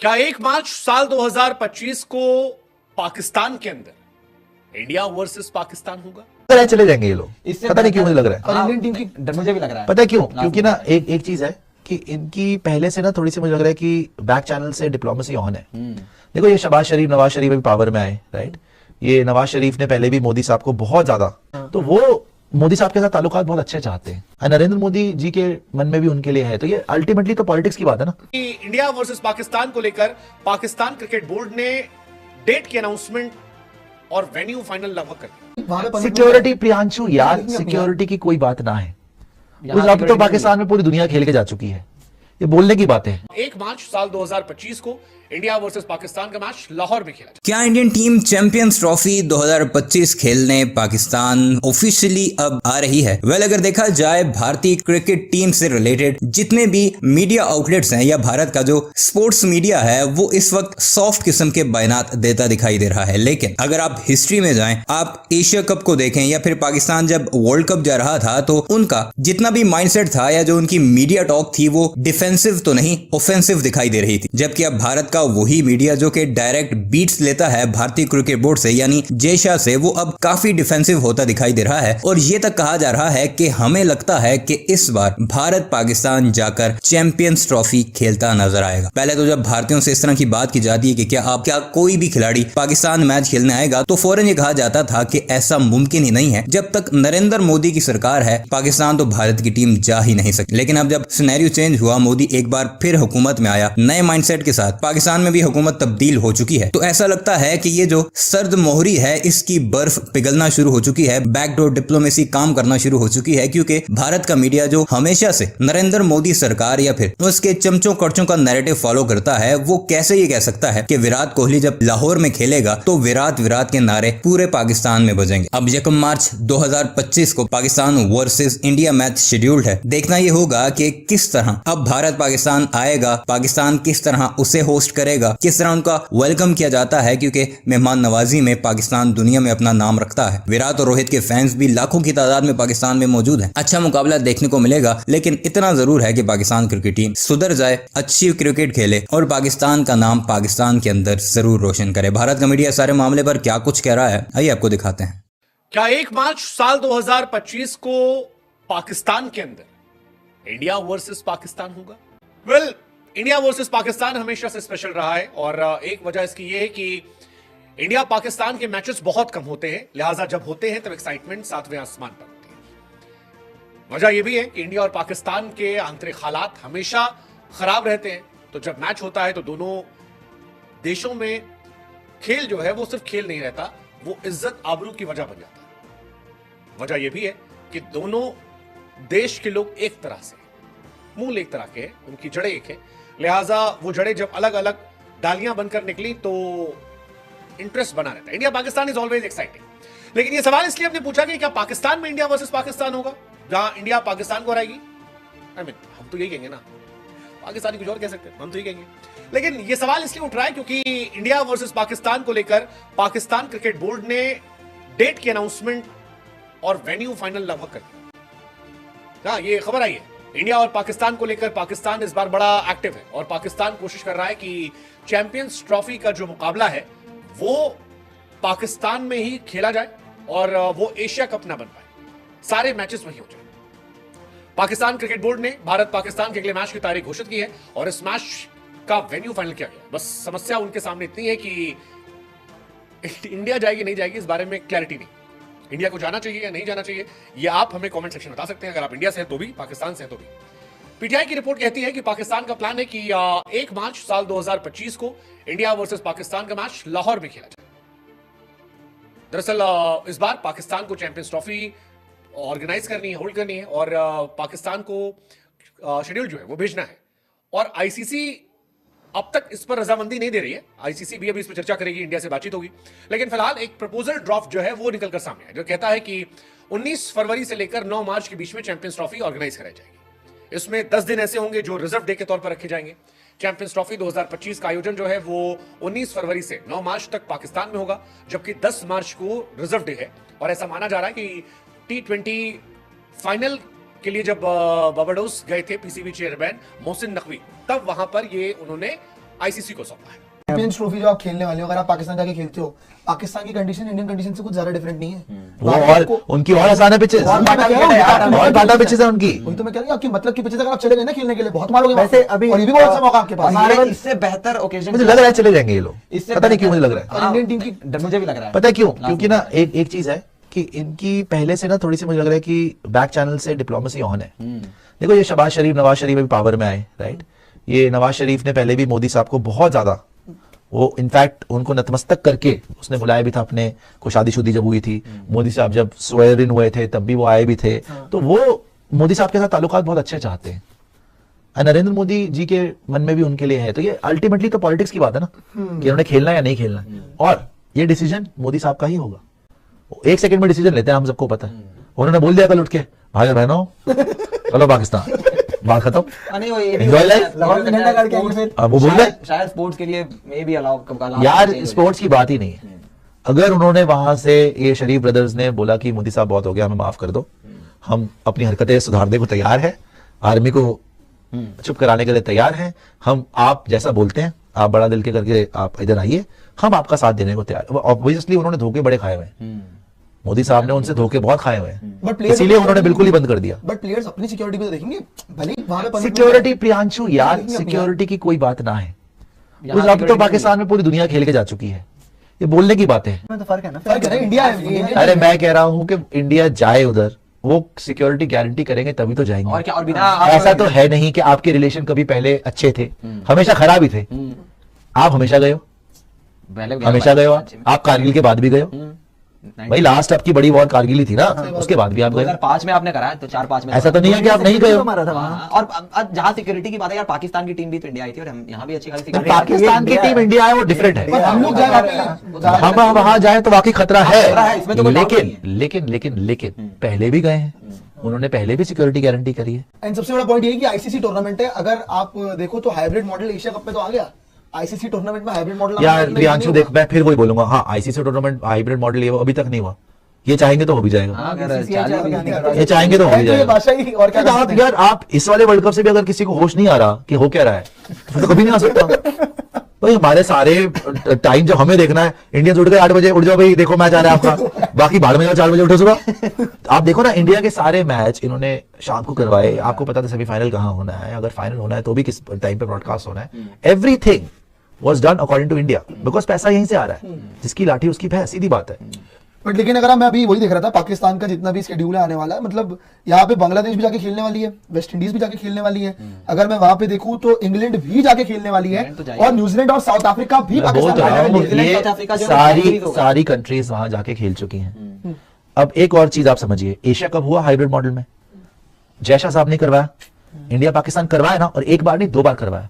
क्या 1 मार्च साल 2025 को पाकिस्तान के अंदर इंडिया वर्सेस पाकिस्तान होगा? चले जाएंगे ये लोग, इससे पता नहीं क्यों मुझे लग रहा है। और इंडियन टीम की मुझे भी लग रहा है। पता है क्यों? क्योंकि ना एक चीज है कि इनकी पहले से ना थोड़ी सी मुझे लग रहा है कि बैक चैनल से डिप्लोमेसी ऑन है। देखो ये नवाज शरीफ अभी पावर में आए, राइट? ये नवाज शरीफ ने पहले भी मोदी साहब को बहुत ज्यादा, तो वो मोदी साहब के साथ ताल्लुकात बहुत अच्छे चाहते हैं और नरेंद्र मोदी जी के मन में भी उनके लिए है। तो ये अल्टीमेटली तो पॉलिटिक्स की बात है ना। इंडिया वर्सेस पाकिस्तान को लेकर पाकिस्तान क्रिकेट बोर्ड ने डेट की अनाउंसमेंट और वेन्यू फाइनल लगभग कर दिया। सिक्योरिटी प्रियांशु यार, सिक्योरिटी की कोई बात ना है। अब तो पाकिस्तान में पूरी दुनिया खेल के जा चुकी है, ये बोलने की बात है। 1 मार्च साल 2025 को इंडिया वर्सेस पाकिस्तान का मैच लाहौर में खेला जाए। क्या इंडियन टीम चैंपियंस ट्रॉफी 2025 खेलने पाकिस्तान ऑफिशियली अब आ रही है? अगर देखा जाए भारतीय क्रिकेट टीम से रिलेटेड जितने भी मीडिया आउटलेट्स हैं या भारत का जो स्पोर्ट्स मीडिया है वो इस वक्त सॉफ्ट किस्म के बयानात देता दिखाई दे रहा है। लेकिन अगर आप हिस्ट्री में जाएं, आप एशिया कप को देखें या फिर पाकिस्तान जब वर्ल्ड कप जा रहा था तो उनका जितना भी माइंडसेट था या जो उनकी मीडिया टॉक थी वो डिफेंसिव तो नहीं ऑफेंसिव दिखाई दे रही थी। जबकि अब भारत का वही मीडिया जो कि डायरेक्ट बीट्स लेता है भारतीय क्रिकेट बोर्ड से यानी जय शाह से, वो अब काफी डिफेंसिव होता दिखाई दे रहा है। और ये तक कहा जा रहा है कि हमें लगता है कि इस बार भारत पाकिस्तान जाकर चैंपियंस ट्रॉफी खेलता नजर आएगा। पहले तो जब भारतीयों से इस तरह की बात की जाती है कि क्या कोई भी खिलाड़ी पाकिस्तान मैच खेलने आएगा तो फौरन ये कहा जाता था कि ऐसा मुमकिन ही नहीं है। जब तक नरेंद्र मोदी की सरकार है पाकिस्तान तो भारत की टीम जा ही नहीं सकती। लेकिन अब जब सिनेरियो चेंज हुआ, मोदी एक बार फिर हुकूमत में आया नए माइंडसेट के साथ, पाकिस्तान में भी हुकूमत तब्दील हो चुकी है, तो ऐसा लगता है कि ये जो सर्द मोहरी है इसकी बर्फ पिघलना शुरू हो चुकी है। बैकडोर डिप्लोमेसी काम करना शुरू हो चुकी है क्योंकि भारत का मीडिया जो हमेशा से नरेंद्र मोदी सरकार या फिर उसके चमचों कर्चों का नैरेटिव फॉलो करता है, वो कैसे ये कह सकता है कि विराट कोहली जब लाहौर में खेलेगा तो विराट विराट के नारे पूरे पाकिस्तान में बजेंगे। अब 1 मार्च 2025 को Pakistan versus India match scheduled है। देखना ये होगा कि किस तरह अब भारत पाकिस्तान आएगा, पाकिस्तान किस तरह उसे होस्ट करेगा, किस तरह उनका वेलकम किया जाता है, क्योंकि मेहमान नवाजी में पाकिस्तान दुनिया में अपना नाम रखता है। विराट और रोहित के फैंस भी लाखों की तादाद में पाकिस्तान में मौजूद हैं। अच्छा मुकाबला देखने को मिलेगा, लेकिन इतना जरूर है कि पाकिस्तान क्रिकेट टीम सुधर जाए, अच्छी क्रिकेट खेले और पाकिस्तान का नाम पाकिस्तान के अंदर जरूर रोशन करे। भारत का मीडिया सारे मामले पर क्या कुछ कह रहा है, आइए आपको दिखाते हैं। क्या 1 मार्च साल 2025 को पाकिस्तान के अंदर इंडिया वर्सेस पाकिस्तान होगा? इंडिया वर्सेस पाकिस्तान हमेशा से स्पेशल रहा है और एक वजह इसकी यह है कि इंडिया पाकिस्तान के मैचेस बहुत कम होते हैं, लिहाजा जब होते हैं तब एक्साइटमेंट सातवें आसमान पर होती है। वजह यह भी है कि इंडिया और पाकिस्तान के आंतरिक हालात हमेशा खराब रहते हैं, तो जब मैच होता है तो दोनों देशों में खेल जो है वो सिर्फ खेल नहीं रहता, वो इज्जत आबरू की वजह बन जाता है। वजह यह भी है कि दोनों देश के लोग एक तरह से, मूल एक तरह के हैं, उनकी जड़ें एक है, लिहाजा वो जड़ें जब अलग अलग डालियां बनकर निकली तो इंटरेस्ट बना रहता है। India Pakistan is always exciting. लेकिन ये सवाल इसलिए हमने पूछा कि क्या पाकिस्तान में इंडिया वर्सेस पाकिस्तान होगा जहां इंडिया पाकिस्तान को हराएगी? हम तो यही कहेंगे ना, पाकिस्तानी कुछ और कह सकते हैं, हम तो यही कहेंगे। लेकिन ये सवाल इसलिए उठ रहा है क्योंकि इंडिया वर्सेस पाकिस्तान को लेकर पाकिस्तान क्रिकेट बोर्ड ने डेट की अनाउंसमेंट और वेन्यू फाइनल लगभग कर दिया। ये खबर आई है इंडिया और पाकिस्तान को लेकर। पाकिस्तान इस बार बड़ा एक्टिव है और पाकिस्तान कोशिश कर रहा है कि चैंपियंस ट्रॉफी का जो मुकाबला है वो पाकिस्तान में ही खेला जाए और वो एशिया कप ना बन पाए, सारे मैचेस वहीं हो जाए। पाकिस्तान क्रिकेट बोर्ड ने भारत पाकिस्तान के अगले मैच की तारीख घोषित की है और इस मैच का वेन्यू फाइनल किया गया। बस समस्या उनके सामने इतनी है कि इंडिया जाएगी नहीं जाएगी इस बारे में क्लैरिटी नहीं। इंडिया को जाना चाहिए या नहीं जाना चाहिए ये आप हमें कमेंट सेक्शन में बता सकते हैं। अगर आप इंडिया से हैं तो भी, पाकिस्तान से हैं तो भी। पीटीआई की रिपोर्ट कहती है कि पाकिस्तान का प्लान है कि 1 मार्च साल 2025 को इंडिया वर्सेस पाकिस्तान का मैच लाहौर में खेला जाए। दरअसल इस बार पाकिस्तान को चैंपियंस ट्रॉफी ऑर्गेनाइज करनी है, होल्ड करनी है और पाकिस्तान को शेड्यूल जो है वो भेजना है और आईसीसी अब तक इस पर रजामंदी नहीं दे रही है। आईसीसी भी अभी इस पर चर्चा करेगी, इंडिया से बातचीत होगी। लेकिन फिलहाल एक प्रपोजल ड्राफ्ट जो है वो निकलकर सामने है जो कहता है कि 19 फरवरी से लेकर 9 मार्च के बीच में चैंपियंस ट्रॉफी ऑर्गेनाइज कराई जाएगी। इसमें 10 दिन ऐसे होंगे जो रिजर्व डे के तौर पर रखे जाएंगे। चैंपियंस ट्रॉफी 2025 का आयोजन जो है वो 19 फरवरी से 9 मार्च तक पाकिस्तान में होगा, जबकि 10 मार्च को रिजर्व डे है। और ऐसा माना जा रहा है कि T20 फाइनल के लिए जब बारबाडोस गए थे पीसीबी चेयरमैन मोहसिन नकवी, तब वहां पर ये उन्होंने आईसीसी को सौंपा है। चैंपियंस ट्रॉफी जो आप खेलने वाले हो, अगर आप पाकिस्तान जाके खेलते हो, पाकिस्तान की कंडीशन इंडियन कंडीशन से कुछ ज्यादा डिफरेंट नहीं है। वो और उनकी और आसान है पिचेस, और बाटा पिचेस है उनकी। वही तो मैं कह रहा हूँ, आपकी मतलब की पिचेस अगर आप चले गए ना खेलने के लिए, बहुत मारोगे वैसे अभी और ये भी बहुत अच्छा मौका आपके पास। हमारे इससे बेहतर ओकेजन मुझे लग रहा है चले जाएंगे ये लोग, इससे पता नहीं क्यों मुझे लग रहा है। और इंडियन टीम की मुझे भी लग रहा है। पता है क्यों? क्योंकि ना एक चीज है कि इनकी पहले से ना थोड़ी सी मुझे लग रहा है कि बैक चैनल से डिप्लोमेसी ऑन है। देखो ये शहबाज शरीफ, नवाज शरीफ अभी पावर में आए, राइट? ये नवाज शरीफ ने पहले भी मोदी साहब को बहुत ज्यादा, वो इनफैक्ट उनको नतमस्तक करके उसने बुलाया भी था अपने को, शादीशुदी जब हुई थी, मोदी साहब जब स्वेयर इन हुए थे तब भी वो आए भी थे। तो वो मोदी साहब के साथ ताल्लुकात बहुत अच्छे चाहते हैं, और नरेंद्र मोदी जी के मन में भी उनके लिए है। तो ये अल्टीमेटली तो पॉलिटिक्स की बात है ना, कि उन्होंने खेलना है या नहीं खेलना है, और ये डिसीजन मोदी साहब का ही होगा। एक सेकंड में डिसीजन लेते हैं, हम सबको पता है। उन्होंने बोल दिया कल उठ के, भाई बहनों चलो पाकिस्तान, बात खत्म, एंजॉय लाइफ। अब वो बोल रहे शायद स्पोर्ट्स के लिए मे बी अलाउ यार, स्पोर्ट्स की बात ही नहीं है। अगर उन्होंने वहां से, ये शरीफ ब्रदर्स ने बोला कि मोदी साहब बहुत हो गया, हमें माफ कर दो, हम अपनी हरकतें सुधारने को तैयार है, आर्मी को चुप कराने के लिए तैयार हैं, हम आप जैसा बोलते हैं, आप बड़ा दिल के करके आप इधर आइए, हम आपका साथ देने को तैयार। ऑब्वियसली उन्होंने धोखे बड़े खाए हुए हैं, मोदी साहब ने उनसे धोखे बहुत खाए हुए हैं, इसीलिए उन्होंने बिल्कुल ही बंद कर दिया। बट प्लेयर्स अपनी सिक्योरिटी पे तो देखेंगे, भले ही वहां पे सिक्योरिटी, प्रियांशु यार, सिक्योरिटी की कोई बात ना है, अब तो पाकिस्तान में पूरी दुनिया खेल के जा चुकी है, ये बोलने की बात है। तो फर्क है ना, फर्क है, इंडिया है। अरे मैं कह रहा हूं कि इंडिया जाए उधर, वो सिक्योरिटी गारंटी करेंगे तभी तो जाएंगे। और क्या, और बिना ऐसा तो है नहीं कि आपके रिलेशन कभी पहले अच्छे थे, हमेशा खराब ही थे। आप हमेशा गए हो, हमेशा गए हो, आप कारगिल के बाद भी गए हो भाई, लास्ट आपकी बड़ी वॉर कारगिल ही थी ना, उसके बाद भी आप गए। 2005 में आपने करा है, तो 4-5 में ऐसा तो नहीं है कि आप नहीं गए हो। और जहाँ सिक्योरिटी की बात है यार, पाकिस्तान की टीम भी तो इंडिया आई थी, और हम यहाँ भी अच्छी खासी सिक्योरिटी। पाकिस्तान की टीम इंडिया है, वो डिफरेंट है। हम लोग जाए वहाँ पे, हम वहां जाए तो वाकई खतरा खतरा है, इसमें तो है, कोई doubt लेकिन नहीं लेकिन लेकिन लेकिन पहले भी गए हैं, उन्होंने पहले भी सिक्योरिटी गारंटी करी है। एंड सबसे बड़ा पॉइंट ये है कि आईसीसी टूर्नामेंट है, अगर आप देखो तो हाइब्रिड मॉडल एशिया कप में तो आ गया, आईसीसी टूर्नामेंट में हाइब्रिड मॉडल यार प्रियांशु देख, मैं फिर वही बोलूंगा, हाँ आईसीसी टूर्नामेंट हाइब्रिड मॉडल ये अभी तक नहीं हुआ, ये चाहेंगे तो हो भी जाएगा, ये चाहेंगे तो हो भी जाएगा। और क्या आप यार, आप इस वाले वर्ल्ड कप से भी अगर किसी को होश नहीं आ रहा कि हो क्या रहा है, तो कभी नहीं आ सकता भाई। हमारे सारे टाइम जब हमें देखना है, इंडियंस उठ गए 8 बजे, उठ जाओ भाई, देखो मैच आ रहा है आपका, बाकी भाड़ में जाओ, 4 बजे उठो सुबह। आप देखो ना, इंडिया के सारे मैच इन्होंने शाम को करवाए, आपको पता था सेमीफाइनल कहाँ होना है, अगर फाइनल होना है तो भी किस टाइम पे ब्रॉडकास्ट होना है। Everything was done according to India, because पैसा यहीं से आ रहा है, जिसकी लाठी उसकी भैंस, सीधी बात है। बट लेकिन अगर मैं अभी वही देख रहा था, पाकिस्तान का जितना भी शेड्यूल है आने वाला है, मतलब यहाँ पे बांग्लादेश भी जाके खेलने वाली है, वेस्ट इंडीज भी जाके खेलने वाली है, अगर मैं वहां पे देखूं तो इंग्लैंड भी जाके खेलने वाली है, और न्यूजीलैंड और साउथ अफ्रीका भी बोल तो पाकिस्तान रहा हूं, में ये साउथ अफ्रीका जो सारी कंट्रीज वहां जाके खेल चुकी हैं। अब एक और चीज आप समझिए, एशिया कप हुआ हाइब्रिड मॉडल में, जयशाह साहब ने करवाया, इंडिया पाकिस्तान करवाया ना, और एक बार नहीं 2 बार करवाया।